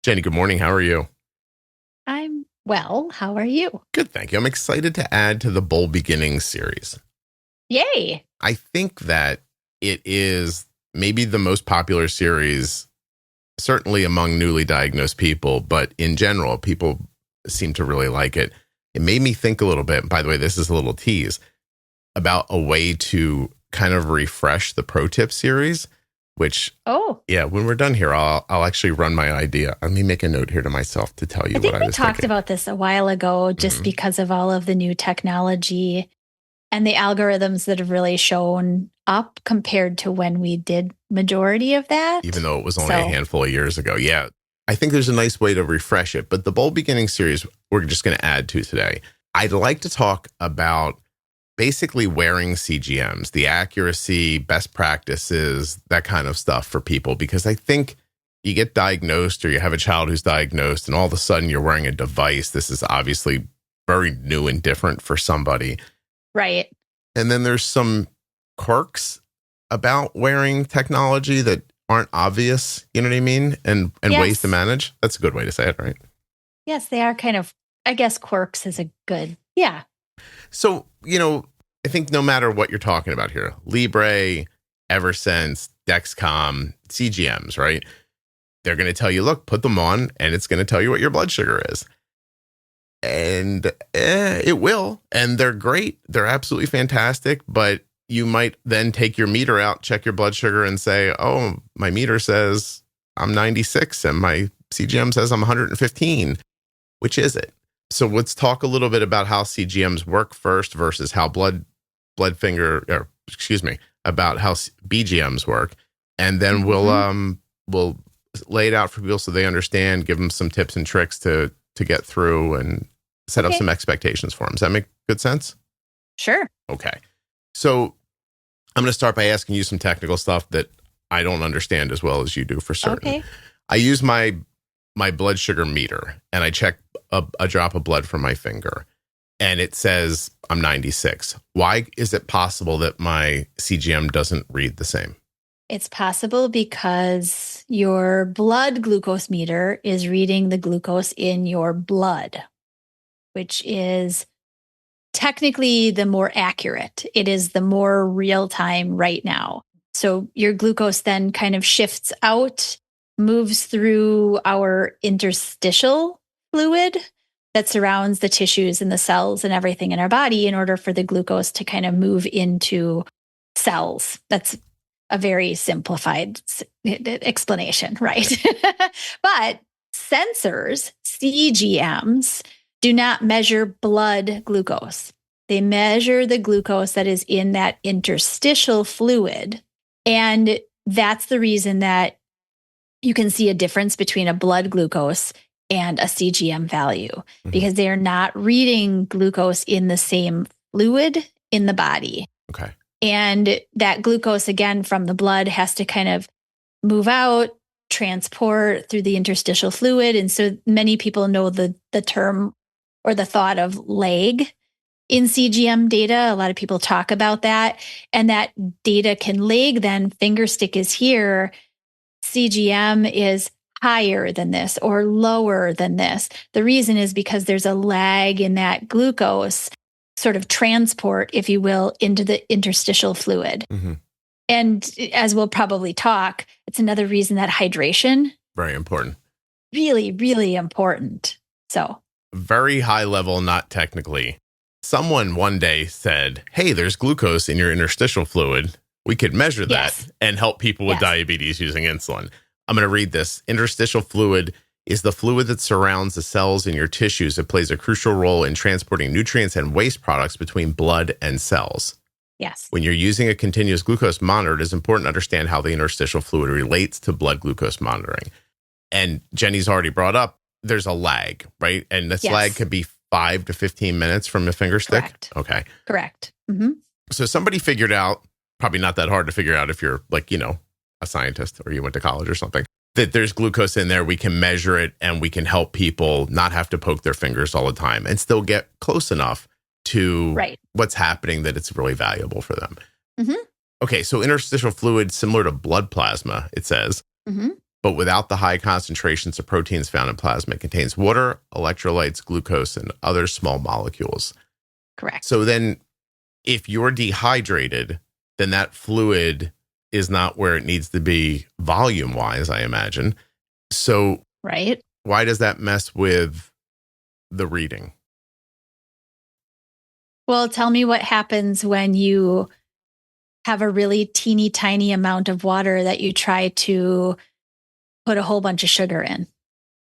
Jenny, good morning. How are you? I'm well. How are you? Good, thank you. I'm excited to add to the Bold Beginnings series. Yay. I think that it is maybe the most popular series, certainly among newly diagnosed people, but in general, people seem to really like it. It made me think a little bit, by the way, this is a little tease, about a way to kind of refresh the Pro Tip series, which, Oh, yeah, when we're done here, I'll actually run my idea. Let me make a note here to myself to tell you I what think I we was talked thinking. about this a while ago just Mhm. because of all of the new technology and the algorithms that have really shown up compared to when we did majority of Even that. though it was only a So, handful of years ago. Yeah. I think there's a nice way to refresh it. But the Bold Beginning series, we're just going to add to today. I'd like to talk about basically wearing CGMs, the accuracy, best practices, that kind of stuff for people, because I think you get diagnosed or you have a child who's diagnosed and all of a sudden you're wearing a device. This is obviously very new and different for somebody. right. And then there's some quirks about wearing technology that aren't obvious, you know what I mean? And ways to Yes. manage. That's a good way to say it, right? Yes, they are kind of, I guess quirks is a good, yeah. So, I think no matter what you're talking about here, Libre, Eversense, Dexcom, CGMs, right? They're going to tell you, look, put them on, and it's going to tell you what your blood sugar is. And it will. And they're great. They're absolutely fantastic. But you might then take your meter out, check your blood sugar, and say, oh, my meter says I'm 96 and my CGM says I'm 115. Which is it? So let's talk a little bit about how CGMs work first versus how about how BGMs work. And then Mhm. we'll lay it out for people so they understand, give them some tips and tricks to get through and set up Okay. some expectations for them. Does that make good sense? Sure. Okay. So I'm going to start by asking you some technical stuff that I don't understand as well as you do for certain. Okay. I use my blood sugar meter and I check a drop of blood from my finger and it says I'm 96. Why is it possible that my CGM doesn't read the same? It's possible because your blood glucose meter is reading the glucose in your blood, which is technically the more accurate. It is the more real time right now. So your glucose then kind of shifts out, moves through our interstitial fluid that surrounds the tissues and the cells and everything in our body in order for the glucose to kind of move into cells. That's a very simplified explanation, right? But sensors, CGMs, do not measure blood glucose. They measure the glucose that is in that interstitial fluid. And that's the reason that you can see a difference between a blood glucose and a CGM value Mhm. because they are not reading glucose in the same fluid in the body. Okay. And that glucose, again, from the blood has to kind of move out, transport through the interstitial fluid. And so many people know the term or the thought of lag in CGM data. A lot of people talk about that. And that data can lag then. Fingerstick is here. CGM is higher than this or lower than this. The reason is because there's a lag in that glucose sort of transport, if you will, into the interstitial fluid. Hmm. And as we'll probably talk, it's another reason that hydration Very important. really, really important. So, Very high level, not technically. Someone one day said, hey, there's glucose in your interstitial fluid. We could measure that yes, and help people with yes, diabetes using insulin. I'm going to read this. Interstitial fluid is the fluid that surrounds the cells in your tissues. It plays a crucial role in transporting nutrients and waste products between blood and cells. yes. When you're using a continuous glucose monitor, it is important to understand how the interstitial fluid relates to blood glucose monitoring. And Jenny's already brought up, there's a lag, right? And this lag Yes, could be 5 to 15 minutes from a finger stick. correct, Okay. correct. Mm-hmm. So somebody figured out, probably not that hard to figure out if you're like, a scientist or you went to college or something, that there's glucose in there. We can measure it and we can help people not have to poke their fingers all the time and still get close enough to Right. what's happening that it's really valuable for them. Mm-hmm. Okay. So interstitial fluid, similar to blood plasma, it says, Mm-hmm. but without the high concentrations of proteins found in plasma. It contains water, electrolytes, glucose, and other small molecules. Correct. So then if you're dehydrated, then that fluid is not where it needs to be volume-wise, I imagine. So right. Why does that mess with the reading? Well, tell me what happens when you have a really teeny tiny amount of water that you try to put a whole bunch of sugar in.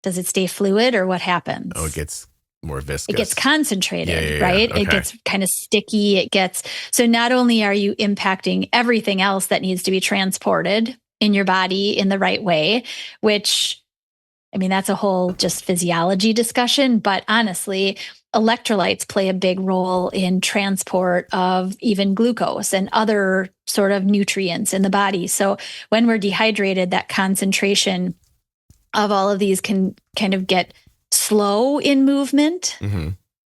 Does it stay fluid or what happens? Oh, it gets more viscous. It gets concentrated, Yeah, right? okay. It gets kind of sticky. So not only are you impacting everything else that needs to be transported in your body in the right way, which, I mean, that's a whole just physiology discussion, but honestly, electrolytes play a big role in transport of even glucose and other sort of nutrients in the body. So when we're dehydrated, that concentration of all of these can kind of get slow in movement,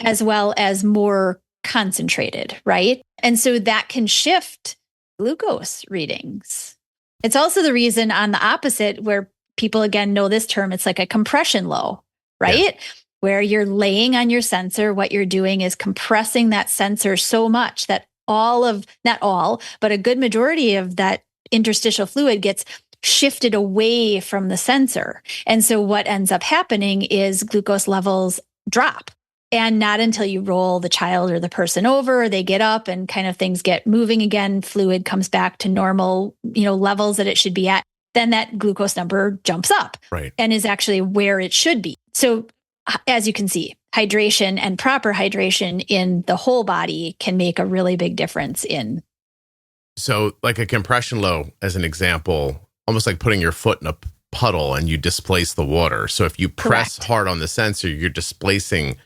as well as more concentrated, right? And so that can shift glucose readings. It's also the reason on the opposite where people, again, know this term, it's like a compression low, right? Yeah. Where you're laying on your sensor, what you're doing is compressing that sensor so much that not all, but a good majority of that interstitial fluid gets shifted away from the sensor. And so what ends up happening is glucose levels drop. And not until you roll the child or the person over, they get up and kind of things get moving again, fluid comes back to normal, levels that it should be at, then that glucose number jumps up, right, and is actually where it should be. So as you can see, hydration and proper hydration in the whole body can make a really big difference in. So like a compression low, as an example, almost like putting your foot in a puddle and you displace the water. So if you press hard on the sensor, you're displacing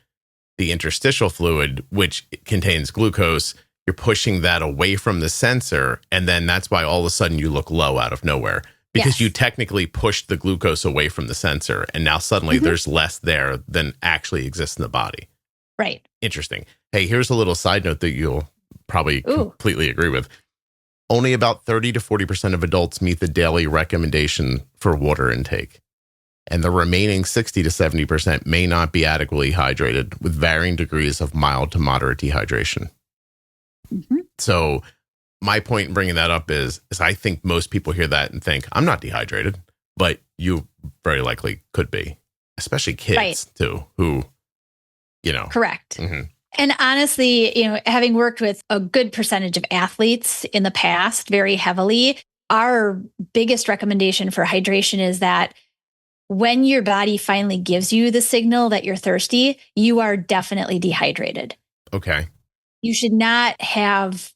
the interstitial fluid, which contains glucose. You're pushing that away from the sensor. And then that's why all of a sudden you look low out of nowhere. Because you technically pushed the glucose away from the sensor, and now suddenly there's less there than actually exists in the body. Right. Interesting. Hey, here's a little side note that you'll probably completely agree with. Only about 30 to 40% of adults meet the daily recommendation for water intake. And the remaining 60 to 70% may not be adequately hydrated, with varying degrees of mild to moderate dehydration. So my point in bringing that up is I think most people hear that and think, I'm not dehydrated, but you very likely could be, especially kids too, who, Correct. And honestly, having worked with a good percentage of athletes in the past, very heavily, our biggest recommendation for hydration is that when your body finally gives you the signal that you're thirsty, you are definitely dehydrated. Okay. You should not have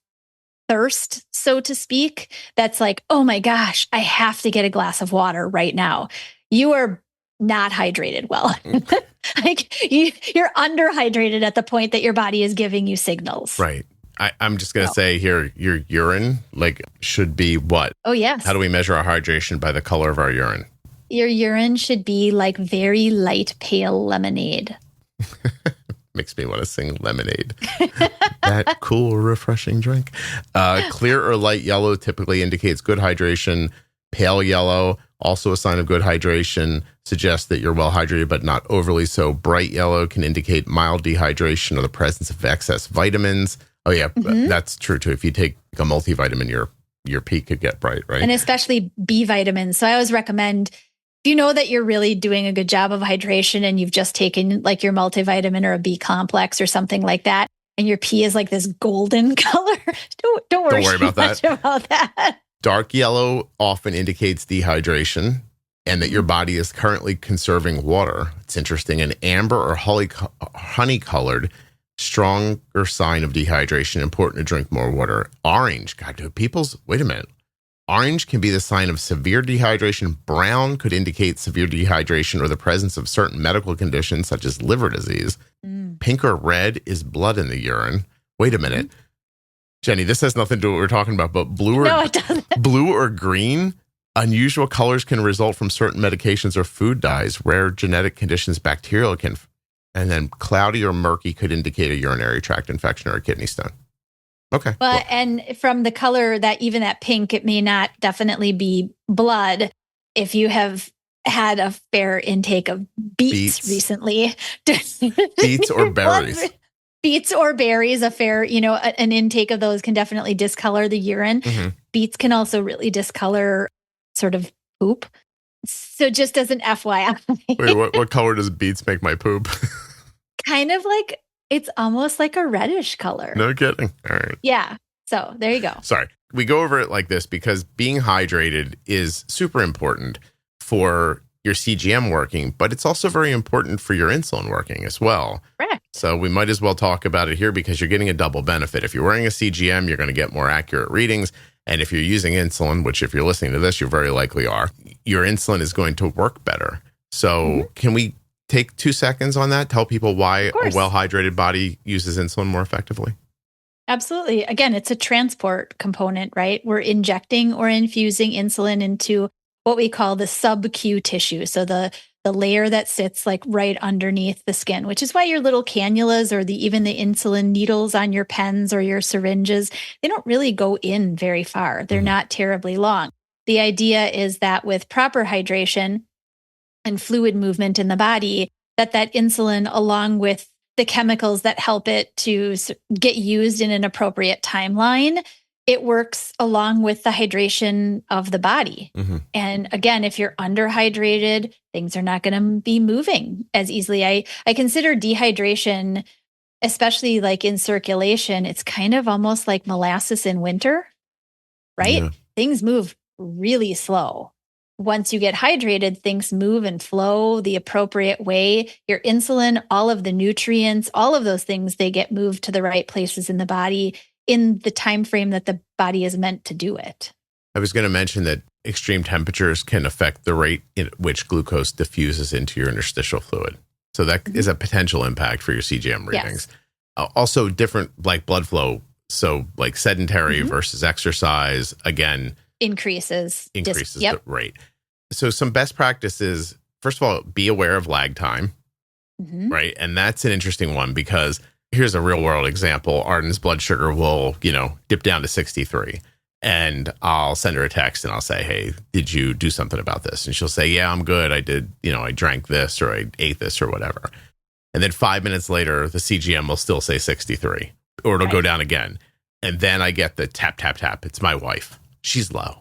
thirst, so to speak, that's like, oh my gosh, I have to get a glass of water right now. You are not hydrated well. You're underhydrated at the point that your body is giving you signals. Right. I'm just going to say here, your urine should be what? Oh, yes. How do we measure our hydration? By the color of our urine. Your urine should be like very light, pale lemonade. Makes me want to sing Lemonade. That cool, refreshing drink. Clear or light yellow typically indicates good hydration. Pale yellow, also a sign of good hydration, suggests that you're well hydrated, but not overly so. Bright yellow can indicate mild dehydration or the presence of excess vitamins. Oh, yeah, that's true, too. If you take a multivitamin, your pee could get bright, right? And especially B vitamins. So I always recommend, if you know that you're really doing a good job of hydration and you've just taken like your multivitamin or a B complex or something like that, and your pee is like this golden color, don't worry about much about that. Dark yellow often indicates dehydration and that your body is currently conserving water. It's interesting. An amber or honey-colored, stronger sign of dehydration, important to drink more water. Orange, wait a minute. Orange can be the sign of severe dehydration. Brown could indicate severe dehydration or the presence of certain medical conditions such as liver disease. Pink or red is blood in the urine. Wait a minute. Jenny, this has nothing to do with what we're talking about, but No, it doesn't. Blue or green, unusual colors can result from certain medications or food dyes. Rare genetic conditions, bacterial and then cloudy or murky could indicate a urinary tract infection or a kidney stone. Okay. And from the color, that even that pink, it may not definitely be blood. if you have had a fair intake of beets recently, beets or berries. Beets or berries, a fair, an intake of those can definitely discolor the urine. Mm-hmm. Beets can also really discolor sort of poop. So just as an FYI. Wait, what color does beets make my poop? Kind of like, it's almost like a reddish color. No kidding. All right. Yeah. So there you go. Sorry. We go over it like this because being hydrated is super important for your CGM working, but it's also very important for your insulin working as well. Correct. So we might as well talk about it here because you're getting a double benefit. If you're wearing a CGM, you're going to get more accurate readings. And if you're using insulin, which if you're listening to this, you very likely are, your insulin is going to work better. So Can we take 2 seconds on that? Tell people why a well-hydrated body uses insulin more effectively? Absolutely. Again, it's a transport component, right? We're injecting or infusing insulin into what we call the sub-Q tissue. So the layer that sits like right underneath the skin, which is why your little cannulas or even the insulin needles on your pens or your syringes, they don't really go in very far. They're not terribly long. The idea is that with proper hydration and fluid movement in the body, that insulin, along with the chemicals that help it to get used in an appropriate timeline, it works along with the hydration of the body. And again, if you're underhydrated, things are not going to be moving as easily. I consider dehydration, especially like in circulation, it's kind of almost like molasses in winter, right? Yeah. Things move really slow. Once you get hydrated, things move and flow the appropriate way. Your insulin, all of the nutrients, all of those things, they get moved to the right places in the body in the time frame that the body is meant to do it. I was going to mention that extreme temperatures can affect the rate in which glucose diffuses into your interstitial fluid. So that is a potential impact for your CGM readings. Yes. Also different like blood flow. So like sedentary versus exercise, again, increases the rate. So some best practices, first of all, be aware of lag time, right? And that's an interesting one because here's a real world example. Arden's blood sugar will, dip down to 63. And I'll send her a text and I'll say, hey, did you do something about this? And she'll say, yeah, I'm good. I did, I drank this or I ate this or whatever. And then 5 minutes later, the CGM will still say 63 or it'll go down again. And then I get the tap, tap, tap. It's my wife. She's low.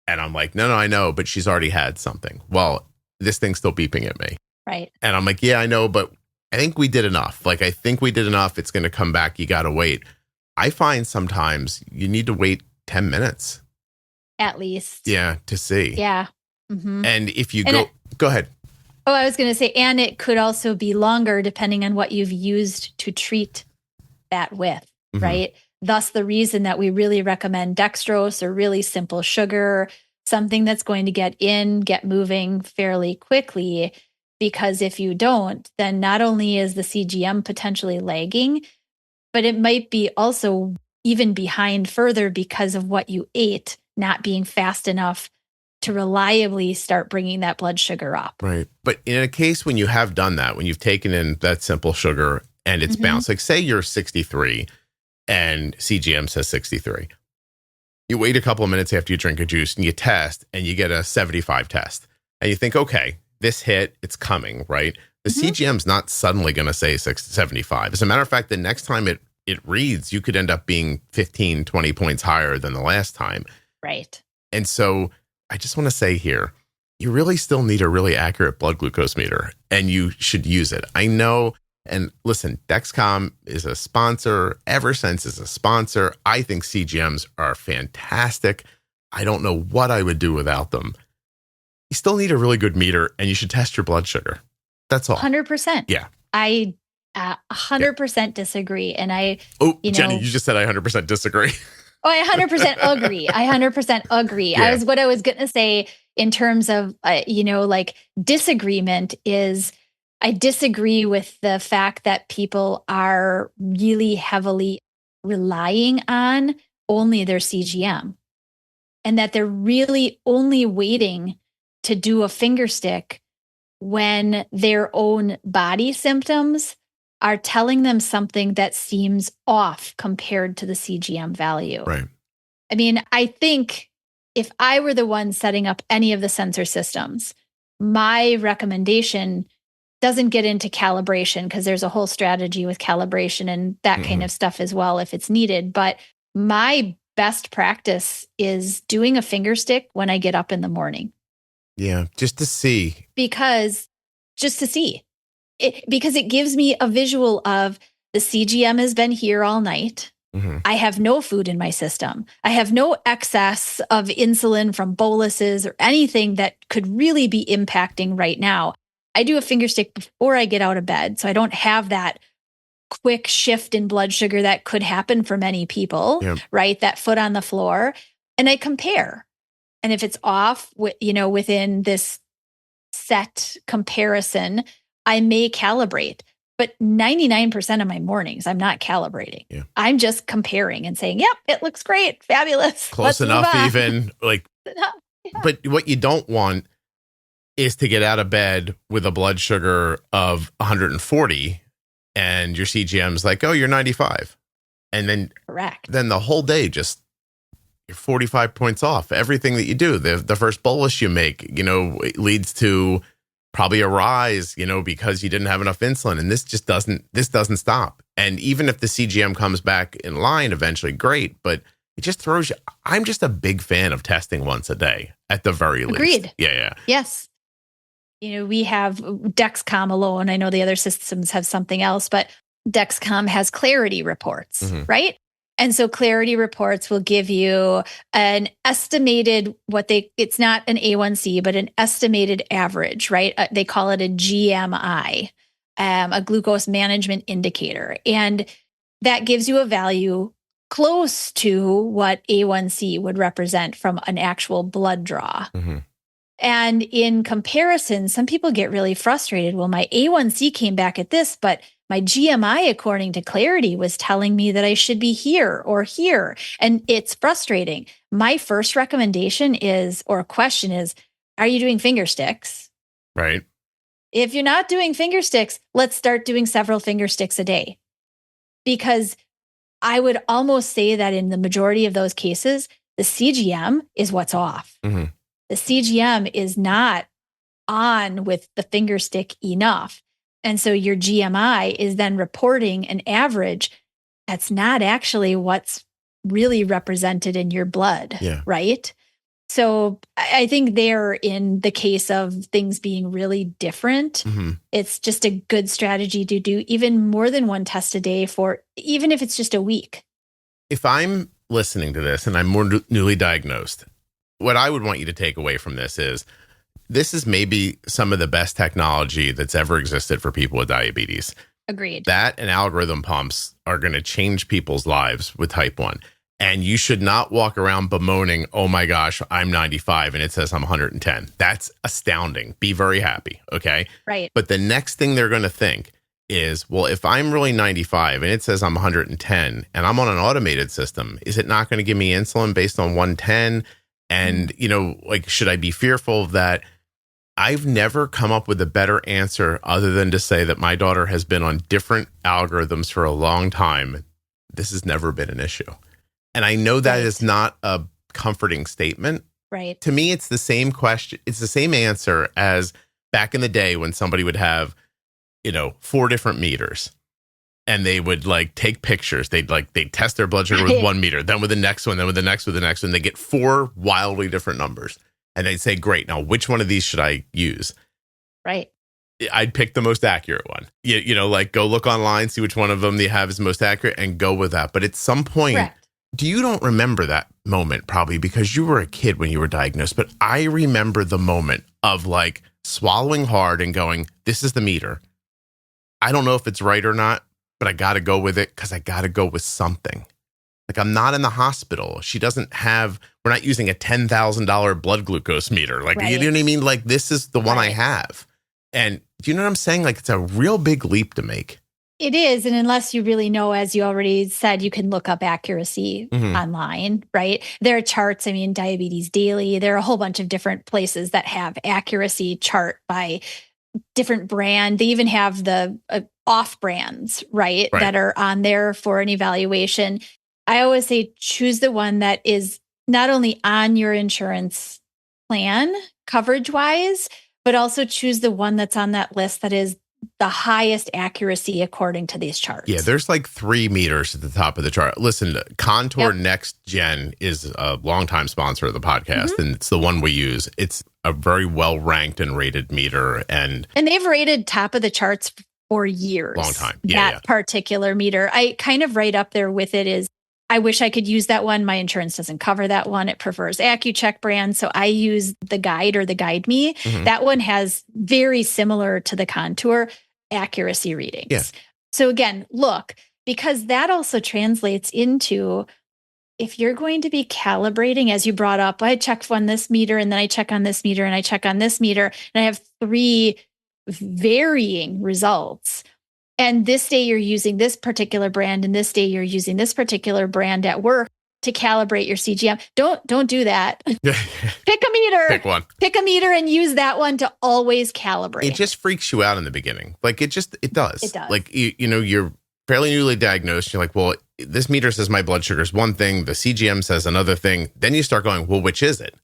And I'm like, no, I know, but she's already had something. Well, this thing's still beeping at me. Right. And I'm like, yeah, I know, but I think we did enough. I think we did enough. It's going to come back. You got to wait. I find sometimes you need to wait 10 minutes. At least. Yeah, to see. Yeah. And if you go ahead. Oh, I was going to say, and it could also be longer depending on what you've used to treat that with, right? Thus, the reason that we really recommend dextrose or really simple sugar, something that's going to get moving fairly quickly. Because if you don't, then not only is the CGM potentially lagging, but it might be also even behind further because of what you ate, not being fast enough to reliably start bringing that blood sugar up. Right. But in a case when you have done that, when you've taken in that simple sugar and it's bounced, like say you're 63 and CGM says 63. You wait a couple of minutes after you drink a juice and you test and you get a 75 test. And you think, okay, this hit, it's coming, right? The CGM's not suddenly going to say 75. As a matter of fact, the next time it reads, you could end up being 15, 20 points higher than the last time. Right. And so I just want to say here, you really still need a really accurate blood glucose meter and you should use it. I know. And listen, Dexcom is a sponsor. Eversense is a sponsor. I think CGMs are fantastic. I don't know what I would do without them. You still need a really good meter and you should test your blood sugar. That's all. 100%. Yeah. I 100% disagree. And Jenny, you just said I 100% disagree. Oh, I 100% agree. I 100% agree. Yeah. What I was going to say in terms of, disagreement is I disagree with the fact that people are really heavily relying on only their CGM and that they're really only waiting to do a finger stick when their own body symptoms are telling them something that seems off compared to the CGM value. Right. I mean, I think if I were the one setting up any of the sensor systems, my recommendation doesn't get into calibration because there's a whole strategy with calibration and that kind of stuff as well if it's needed. But my best practice is doing a finger stick when I get up in the morning. Yeah, just to see. Because it gives me a visual of the CGM has been here all night. I have no food in my system. I have no excess of insulin from boluses or anything that could really be impacting right now. I do a finger stick before I get out of bed, so I don't have that quick shift in blood sugar that could happen for many people, right? That foot on the floor. And I compare. And if it's off, within this set comparison, I may calibrate. But 99% of my mornings, I'm not calibrating. Yeah. I'm just comparing and saying, yep, it looks great. Fabulous. Close enough even. Yeah. But what you don't want is to get out of bed with a blood sugar of 140 and your CGM's like, oh, you're 95. And then, correct. Then the whole day just you're 45 points off. Everything that you do, the first bolus you make, it leads to probably a rise, because you didn't have enough insulin. And this doesn't stop. And even if the CGM comes back in line eventually, great. But it just throws you. I'm just a big fan of testing once a day at the very least. Agreed. Yeah. Yes. We have Dexcom alone. I know the other systems have something else, but Dexcom has clarity reports, right? And so clarity reports will give you an estimated it's not an A1C, but an estimated average, right? They call it a GMI, a glucose management indicator. And that gives you a value close to what A1C would represent from an actual blood draw. And in comparison, some people get really frustrated. Well, my A1C came back at this, but my GMI, according to Clarity, was telling me that I should be here or here. And it's frustrating. My first recommendation question is, are you doing finger sticks? Right. If you're not doing finger sticks, let's start doing several finger sticks a day. Because I would almost say that in the majority of those cases, the CGM is what's off. The CGM is not on with the finger stick enough. And so your GMI is then reporting an average that's not actually what's really represented in your blood, right? So I think there, in the case of things being really different, it's just a good strategy to do even more than one test a day for, even if it's just a week. If I'm listening to this and I'm more newly diagnosed, what I would want you to take away from this is maybe some of the best technology that's ever existed for people with diabetes. Agreed. That and algorithm pumps are going to change people's lives with type 1. And you should not walk around bemoaning, oh my gosh, I'm 95 and it says I'm 110. That's astounding. Be very happy. Okay. Right. But the next thing they're going to think is, well, if I'm really 95 and it says I'm 110 and I'm on an automated system, is it not going to give me insulin based on 110? And, should I be fearful of that? I've never come up with a better answer other than to say that my daughter has been on different algorithms for a long time. This has never been an issue. And I know that is not a comforting statement. Right. To me, it's the same question. It's the same answer as back in the day when somebody would have, 4 different meters. And they would take pictures. They'd test their blood sugar with 1 meter, then with the next one, then with the next, with the next one. They get 4 wildly different numbers. And they'd say, great, now which one of these should I use? Right. I'd pick the most accurate one. Go look online, see which one of them they have is the most accurate and go with that. But at some point, you don't remember that moment probably because you were a kid when you were diagnosed. But I remember the moment of swallowing hard and going, this is the meter. I don't know if it's right or not, but I got to go with it because I got to go with something. I'm not in the hospital. We're not using a $10,000 blood glucose meter. You know what I mean? This is the one I have. And do you know what I'm saying? It's a real big leap to make. It is. And unless you really know, as you already said, you can look up accuracy online, right? There are charts. Diabetes Daily. There are a whole bunch of different places that have accuracy chart by different brand. They even have the off brands, right? That are on there for an evaluation. I always say choose the one that is not only on your insurance plan coverage wise, but also choose the one that's on that list that is the highest accuracy according to these charts. Yeah, there's like 3 meters at the top of the chart. Listen, Contour Next Gen is a longtime sponsor of the podcast, and it's the one we use. It's a very well ranked and rated meter, and they've rated top of the charts for years. Long time. That particular meter, I kind of right up there with it is. I wish I could use that one. My insurance doesn't cover that one. It prefers AccuCheck brand. So I use the Guide or the Guide Me. That one has very similar to the Contour accuracy readings. Yeah. So again, look, because that also translates into if you're going to be calibrating, as you brought up, I check on this meter and then I check on this meter and I check on this meter and I have 3 varying results. And this day you're using this particular brand, and this day you're using this particular brand at work to calibrate your CGM. Don't do that. Pick a meter. Pick one. Pick a meter and use that one to always calibrate. It just freaks you out in the beginning. Like it does. It does. Like you're fairly newly diagnosed. You're like, well, this meter says my blood sugar is one thing. The CGM says another thing. Then you start going, well, which is it?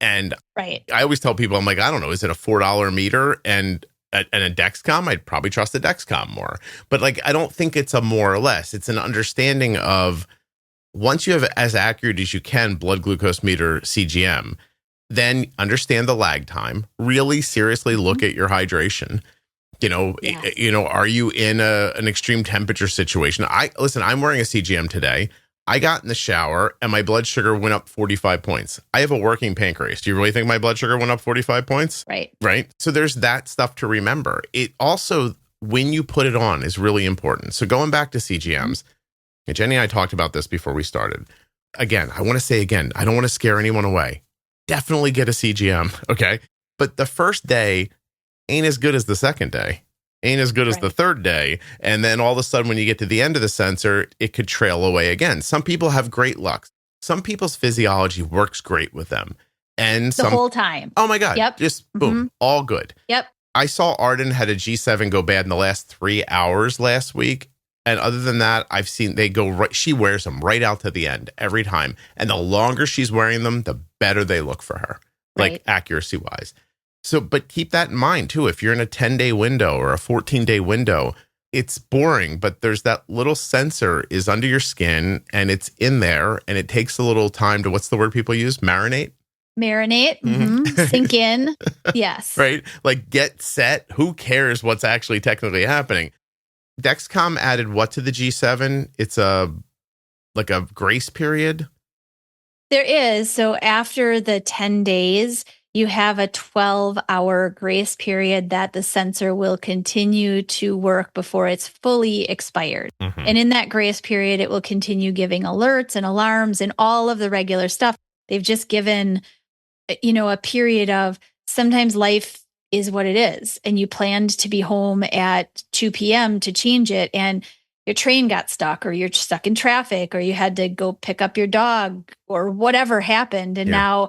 And I always tell people, I'm like, I don't know. Is it a $4 meter? And a Dexcom, I'd probably trust the Dexcom more. But like, I don't think it's a more or less. It's an understanding of once you have as accurate as you can blood glucose meter CGM, then understand the lag time. Really seriously look at your hydration. Are you in an extreme temperature situation? I'm wearing a CGM today. I got in the shower and my blood sugar went up 45 points. I have a working pancreas. Do you really think my blood sugar went up 45 points? Right. So there's that stuff to remember. It also, when you put it on, is really important. So going back to CGMs, and Jenny and I talked about this before we started. Again, I want to say again, I don't want to scare anyone away. Definitely get a CGM, okay? But the first day ain't as good as the second day. Ain't as good as the third day. And then all of a sudden, when you get to the end of the sensor, it could trail away again. Some people have great luck. Some people's physiology works great with them. And the whole time. Oh my God. Yep. Just boom, all good. Yep. I saw Arden had a G7 go bad in the last 3 hours last week. And other than that, I've seen they go right. She wears them right out to the end every time. And the longer she's wearing them, the better they look for her, like accuracy wise. So, but keep that in mind too. If you're in a 10-day window or a 14-day window, it's boring, but there's that little sensor is under your skin and it's in there and it takes a little time to, what's the word people use? Marinate? Sink in. Yes. Right? Like get set. Who cares what's actually technically happening? Dexcom added what to the G7? It's like a grace period? There is. So after the 10 days, you have a 12-hour grace period that the sensor will continue to work before it's fully expired. And in that grace period, it will continue giving alerts and alarms and all of the regular stuff. They've just given, a period of sometimes life is what it is. And you planned to be home at 2 p.m. to change it. And your train got stuck or you're stuck in traffic or you had to go pick up your dog or whatever happened. And now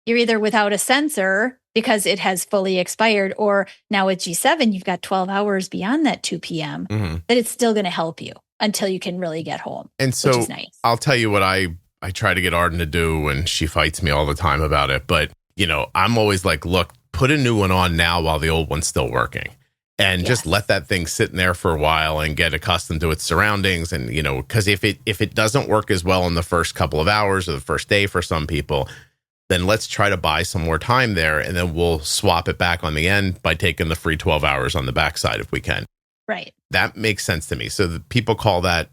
you're either without a sensor because it has fully expired, or now with G7, you've got 12 hours beyond that 2 p.m. that it's still going to help you until you can really get home. And so which is nice. I'll tell you what I try to get Arden to do, and she fights me all the time about it. But, I'm always like, look, put a new one on now while the old one's still working. And just let that thing sit in there for a while and get accustomed to its surroundings. And, because if it doesn't work as well in the first couple of hours or the first day for some people, then let's try to buy some more time there, and then we'll swap it back on the end by taking the free 12 hours on the backside if we can. Right. That makes sense to me. So the people call that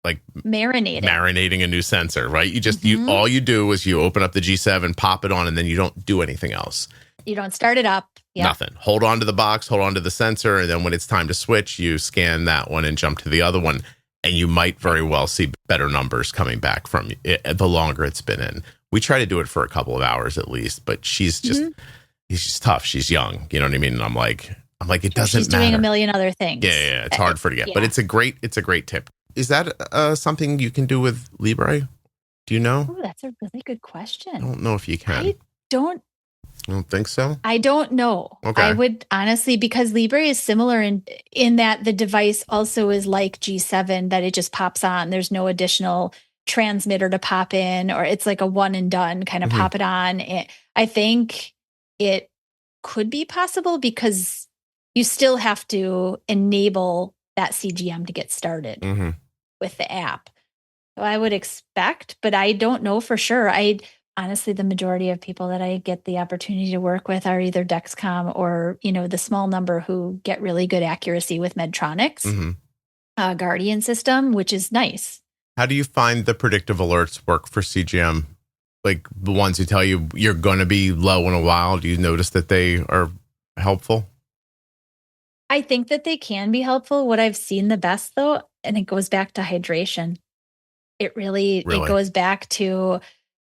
like marinating a new sensor, right? You just all you do is you open up the G7, pop it on, and then you don't do anything else. You don't start it up. Nothing. Hold on to the box, hold on to the sensor, and then when it's time to switch, you scan that one and jump to the other one, and you might very well see better numbers coming back from it the longer it's been in. We try to do it for a couple of hours at least, but she's just she's tough. She's young. You know what I mean? And I'm like, it doesn't She's matter. Doing a million other things. Yeah. It's hard for her to get, but it's a great tip. Is that something you can do with Libre? Do you know? Oh, that's a really good question. I don't know if you can. I don't think so. I don't know. Okay. I would honestly, because Libre is similar in that the device also is like G7, that it just pops on. There's no additional transmitter to pop in, or it's like a one and done kind of pop it on. I think it could be possible because you still have to enable that CGM to get started with the app. So I would expect, but I don't know for sure. Honestly, the majority of people that I get the opportunity to work with are either Dexcom or, the small number who get really good accuracy with Medtronic's Guardian system, which is nice. How do you find the predictive alerts work for CGM? Like the ones who tell you you're going to be low in a while, do you notice that they are helpful? I think that they can be helpful. What I've seen the best, though, and it goes back to hydration. It goes back to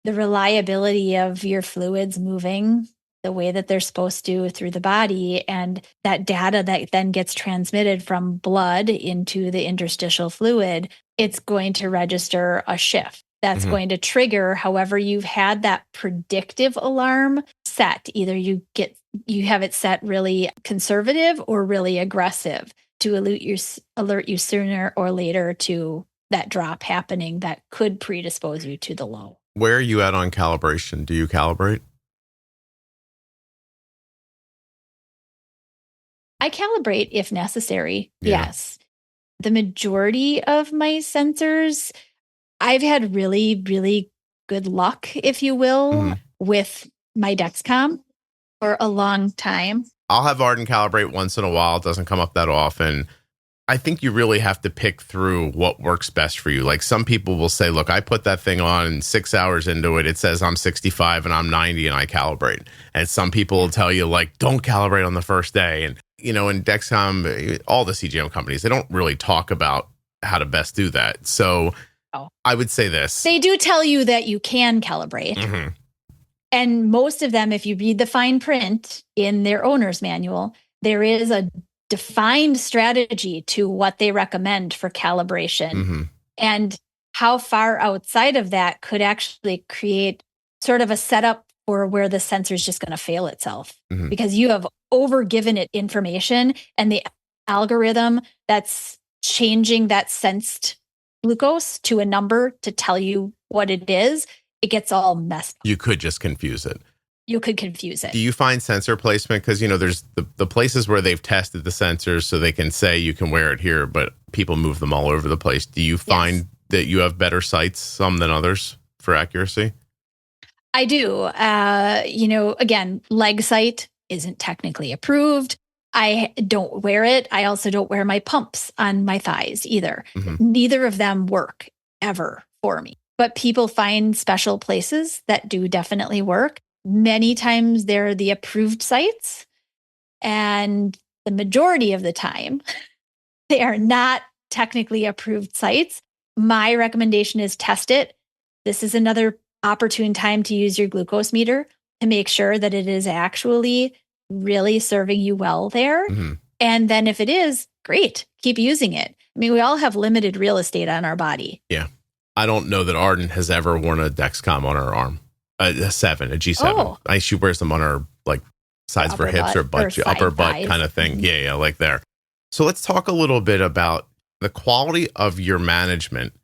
the reliability of your fluids moving the way that they're supposed to through the body, and that data that then gets transmitted from blood into the interstitial fluid, it's going to register a shift. That's going to trigger, however you've had that predictive alarm set. Either you have it set really conservative or really aggressive to alert you sooner or later to that drop happening that could predispose you to the low. Where are you at on calibration? Do you calibrate? I calibrate if necessary. Yeah. Yes. The majority of my sensors, I've had really, really good luck, if you will, with my Dexcom for a long time. I'll have Arden calibrate once in a while. It doesn't come up that often. I think you really have to pick through what works best for you. Like some people will say, look, I put that thing on and 6 hours into it, it says I'm 65 and I'm 90 and I calibrate. And some people will tell you like, don't calibrate on the first day. And, in Dexcom, all the CGM companies, they don't really talk about how to best do that. So I would say this. They do tell you that you can calibrate. And most of them, if you read the fine print in their owner's manual, there is a defined strategy to what they recommend for calibration. And how far outside of that could actually create sort of a setup for where the sensor is just going to fail itself because you have overgiven it information, and the algorithm that's changing that sensed glucose to a number to tell you what it is, it gets all messed up. You could just confuse it. You could confuse it. Do you find sensor placement? Because, there's the places where they've tested the sensors so they can say you can wear it here, but people move them all over the place. Do you find that you have better sites, some than others, for accuracy? I do. Again, leg sight isn't technically approved. I don't wear it. I also don't wear my pumps on my thighs either. Neither of them work ever for me. But people find special places that do definitely work. Many times they're the approved sites, and the majority of the time they are not technically approved sites. My recommendation is test it. This is another opportune time to use your glucose meter to make sure that it is actually really serving you well there. And then if it is, great, keep using it. I mean, we all have limited real estate on our body. Yeah. I don't know that Arden has ever worn a Dexcom on her arm. A G7. She wears them on her sides of her hips or butt, upper butt kind of thing. Yeah, like there. So let's talk a little bit about the quality of your management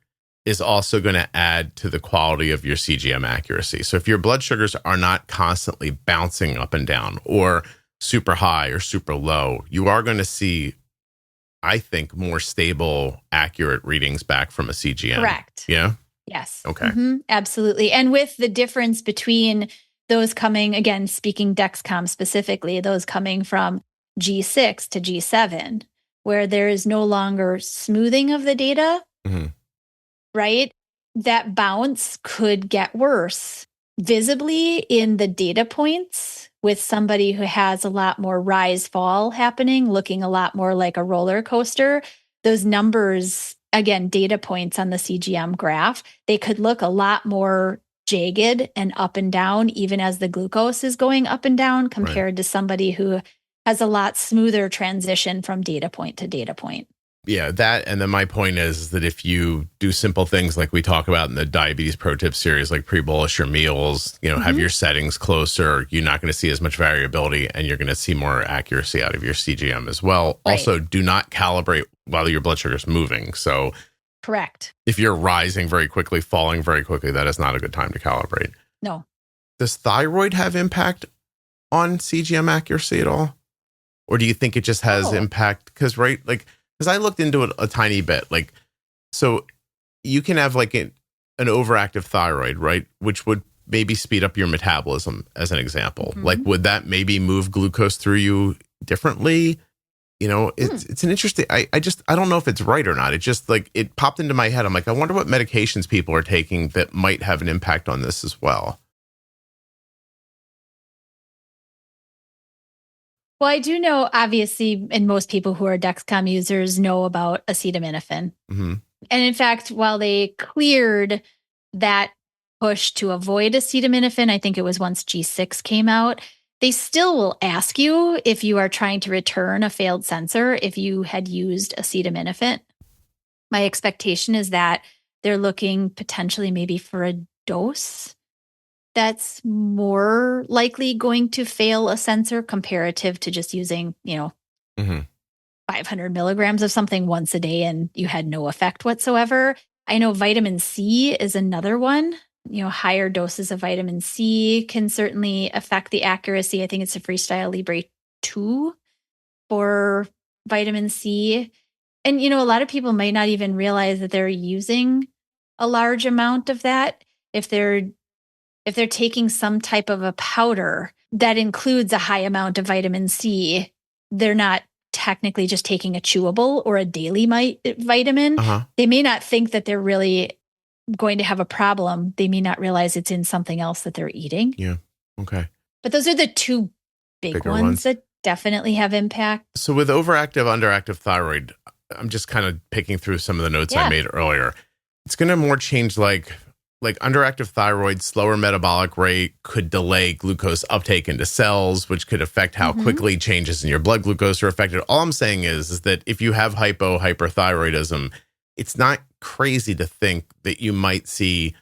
is also going to add to the quality of your CGM accuracy. So if your blood sugars are not constantly bouncing up and down or super high or super low, you are going to see, I think, more stable, accurate readings back from a CGM. Correct. Yeah. Yes. Okay. Absolutely. And with the difference between those coming, again, speaking Dexcom specifically, those coming from G6 to G7, where there is no longer smoothing of the data, right? That bounce could get worse visibly in the data points with somebody who has a lot more rise fall happening, looking a lot more like a roller coaster. Those numbers, again, data points on the CGM graph, they could look a lot more jagged and up and down, even as the glucose is going up and down, compared to somebody who has a lot smoother transition from data point to data point. Yeah, that. And then my point is that if you do simple things like we talk about in the Diabetes Pro Tip series, like pre-bolus your meals, have your settings closer, you're not going to see as much variability and you're going to see more accuracy out of your CGM as well. Also, do not calibrate while your blood sugar is moving. So Correct. If you're rising very quickly, falling very quickly, that is not a good time to calibrate. No. Does thyroid have impact on CGM accuracy at all? Or do you think it just has impact? Because, right, like, because I looked into it a tiny bit. Like, so you can have like an overactive thyroid, right? Which would maybe speed up your metabolism, as an example. Mhm. Like, would that maybe move glucose through you differently? You know, it's an interesting, I don't know if it's right or not. It just like, it popped into my head. I'm like, I wonder what medications people are taking that might have an impact on this as well. Well, I do know, obviously, and most people who are Dexcom users know about acetaminophen. Mm-hmm. And in fact, while they cleared that push to avoid acetaminophen, I think it was once G6 came out, they still will ask you if you are trying to return a failed sensor if you had used acetaminophen. My expectation is that they're looking potentially maybe for a dose that's more likely going to fail a sensor comparative to just using, Mm-hmm. 500 milligrams of something once a day and you had no effect whatsoever. I know vitamin C is another one. Higher doses of vitamin C can certainly affect the accuracy. I think it's a Freestyle Libre 2 for vitamin C. And, a lot of people might not even realize that they're using a large amount of that. If they're taking some type of a powder that includes a high amount of vitamin C, they're not technically just taking a chewable or a daily vitamin. Uh-huh. They may not think that they're really going to have a problem. They may not realize it's in something else that they're eating. Yeah. Okay. But those are the two bigger ones that definitely have impact. So with overactive, underactive thyroid, I'm just kind of picking through some of the notes I made earlier. It's going to more change like underactive thyroid, slower metabolic rate could delay glucose uptake into cells, which could affect how quickly changes in your blood glucose are affected. All I'm saying is that if you have hyperthyroidism, it's not crazy to think that you might see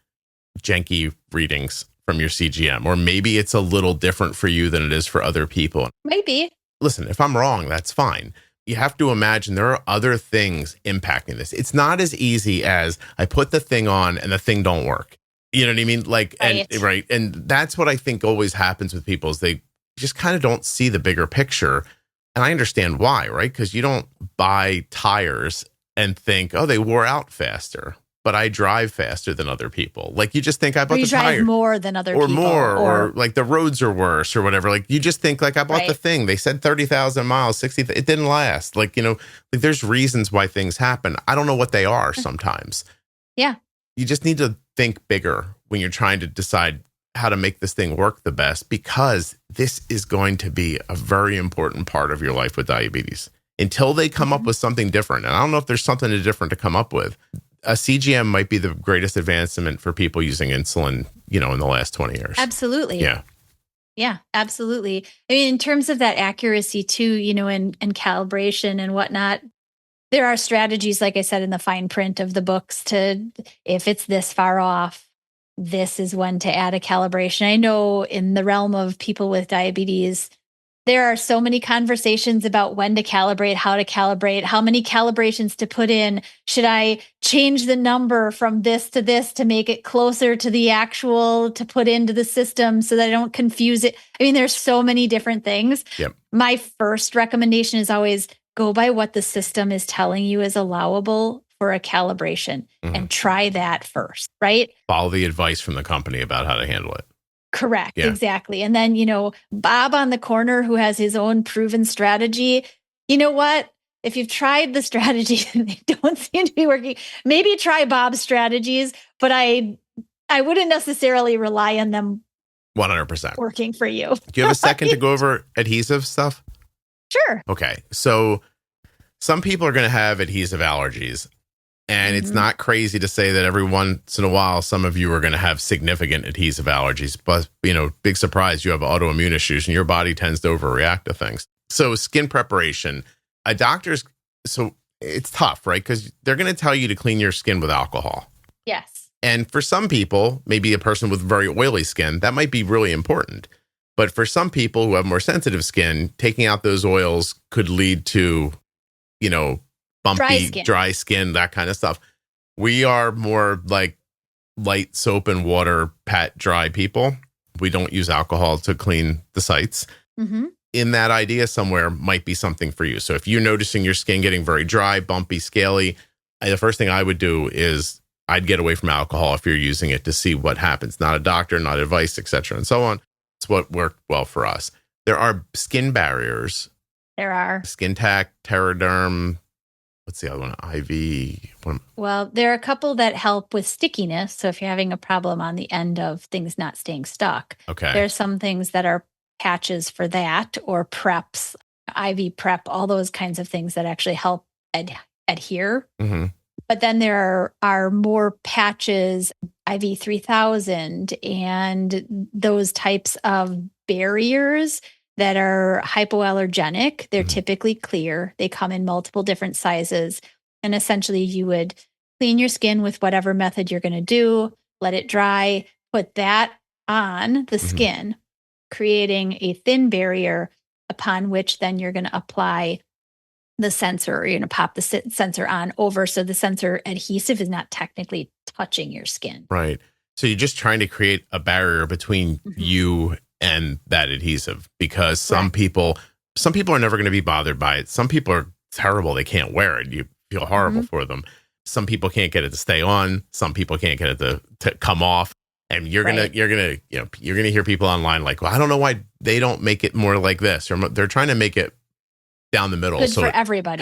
janky readings from your CGM, or maybe it's a little different for you than it is for other people. Maybe. Listen, if I'm wrong, that's fine. You have to imagine there are other things impacting this. It's not as easy as I put the thing on and the thing don't work. You know what I mean? Like, right. And that's what I think always happens with people is they just kind of don't see the bigger picture. And I understand why, right? Because you don't buy tires and think, oh, they wore out faster, but I drive faster than other people. Like, you just think I bought the tire. You drive more than other people. Or like the roads are worse or whatever. Like, you just think like I bought the thing. They said 30,000 miles, 60. It didn't last. Like, like there's reasons why things happen. I don't know what they are sometimes. Yeah. You just need to think bigger when you're trying to decide how to make this thing work the best, because this is going to be a very important part of your life with diabetes until they come up with something different. And I don't know if there's something different to come up with. A CGM might be the greatest advancement for people using insulin, in the last 20 years. Absolutely. Yeah. Yeah, absolutely. I mean, in terms of that accuracy too, and calibration and whatnot, there are strategies, like I said, in the fine print of the books if it's this far off, this is when to add a calibration. I know in the realm of people with diabetes, there are so many conversations about when to calibrate, how many calibrations to put in. Should I change the number from this to make it closer to the actual to put into the system so that I don't confuse it? I mean, there's so many different things. Yep. My first recommendation is always go by what the system is telling you is allowable for a calibration and try that first, right? Follow the advice from the company about how to handle it. Correct. Yeah. Exactly. And then, Bob on the corner who has his own proven strategy, you know what? If you've tried the strategies and they don't seem to be working, maybe try Bob's strategies, but I wouldn't necessarily rely on them 100% working for you. Do you have a second to go over adhesive stuff? Sure. Okay. So some people are going to have adhesive allergies. And it's not crazy to say that every once in a while, some of you are going to have significant adhesive allergies. But, big surprise, you have autoimmune issues and your body tends to overreact to things. So skin preparation, so it's tough, right? Because they're going to tell you to clean your skin with alcohol. Yes. And for some people, maybe a person with very oily skin, that might be really important. But for some people who have more sensitive skin, taking out those oils could lead to, bumpy, dry skin, that kind of stuff. We are more like light soap and water, pat dry people. We don't use alcohol to clean the sites. Mm-hmm. In that idea somewhere might be something for you. So if you're noticing your skin getting very dry, bumpy, scaly, the first thing I would do is I'd get away from alcohol if you're using it to see what happens. Not a doctor, not advice, etc., and so on. It's what worked well for us. There are skin barriers. There are. Skin Tack, Terraderm. What's the other one? IV. Well, there are a couple that help with stickiness. So if you're having a problem on the end of things not staying stuck, Okay. There are some things that are patches for that, or preps, IV prep, all those kinds of things that actually help adhere. Mm-hmm. But then there are more patches, IV 3000, and those types of barriers that are hypoallergenic. They're typically clear. They come in multiple different sizes. And essentially, you would clean your skin with whatever method you're going to do, let it dry, put that on the skin, creating a thin barrier upon which then you're going to apply the sensor, or you're going to pop the sensor on over. So the sensor adhesive is not technically touching your skin. Right. So you're just trying to create a barrier between you and that adhesive, because some people are never going to be bothered by it. Some people are terrible. They can't wear it. You feel horrible for them. Some people can't get it to stay on. Some people can't get it to come off. And you're gonna hear people online like, well, I don't know why they don't make it more like this, or they're trying to make it down the middle. Good for everybody.